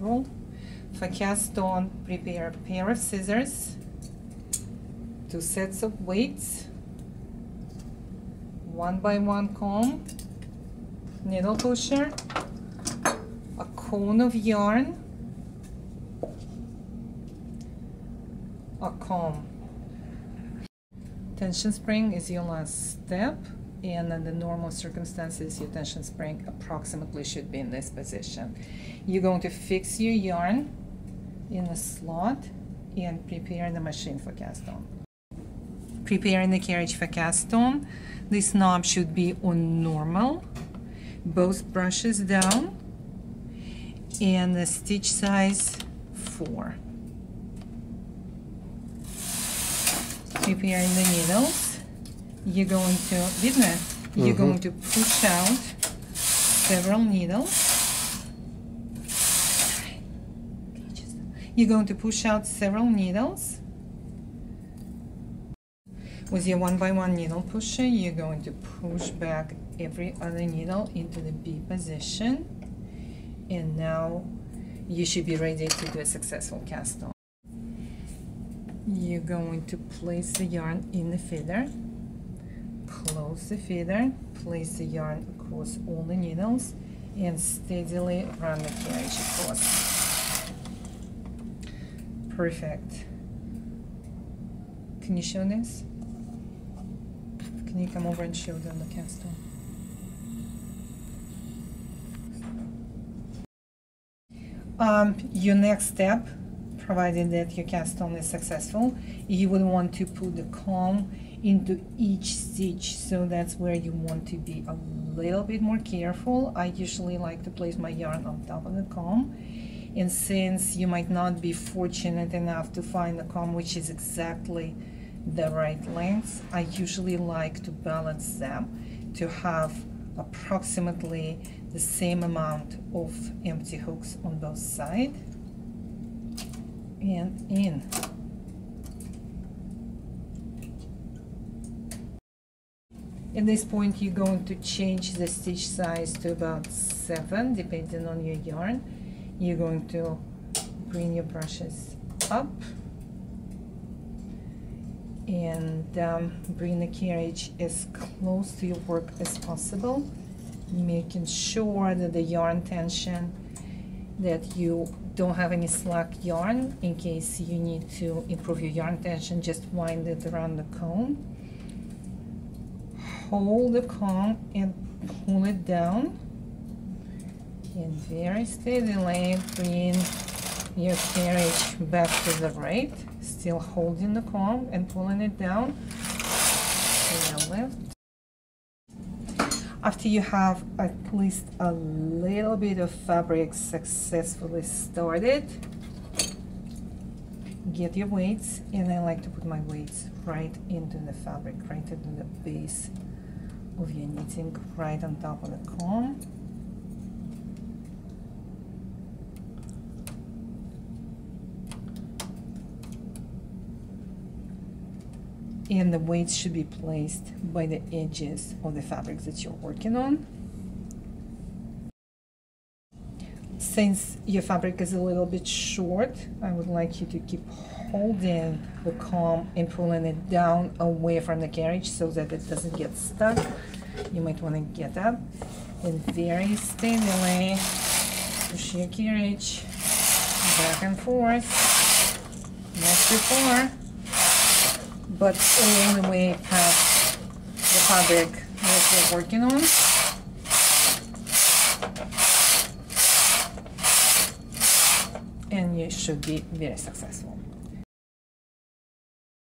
rule. For cast on, prepare a pair of scissors, 2 sets of weights, 1x1 comb, needle pusher, a cone of yarn, a comb. Tension spring is your last step, and under normal circumstances your tension spring approximately should be in this position. You're going to fix your yarn in a slot and prepare the machine for cast on. Preparing the carriage for cast on, this knob should be on normal, both brushes down, and the stitch size 4. Preparing the needles, you're going to, you're going to push out several needles. You're going to push out several needles. With your 1x1 needle pusher, you're going to push back every other needle into the B position. And now you should be ready to do a successful cast on. You're going to place the yarn in the feather, close the feather, place the yarn across all the needles, and steadily run the carriage across. Perfect. Can you show this? Can you come over and show them the cast on? Your next step, provided that your cast on is successful, you would want to put the comb into each stitch, so that's where you want to be a little bit more careful. I usually like to place my yarn on top of the comb, and since you might not be fortunate enough to find the comb which is exactly the right length, I usually like to balance them to have approximately the same amount of empty hooks on both sides and in. At this point, you're going to change the stitch size to about 7, depending on your yarn. You're going to bring your brushes up and bring the carriage as close to your work as possible, making sure that the yarn tension, that you don't have any slack yarn. In case you need to improve your yarn tension, just wind it around the comb. Hold the comb and pull it down, and very steadily bring your carriage back to the right, still holding the comb and pulling it down to the left. After you have at least a little bit of fabric successfully started, get your weights, and I like to put my weights right into the fabric, right into the base of your knitting, right on top of the comb. And the weights should be placed by the edges of the fabrics that you're working on. Since your fabric is a little bit short, I would like you to keep holding the comb and pulling it down away from the carriage so that it doesn't get stuck. You might want to get up and very steadily push your carriage back and forth, as before, but all the way past the fabric that you're working on. And you should be very successful.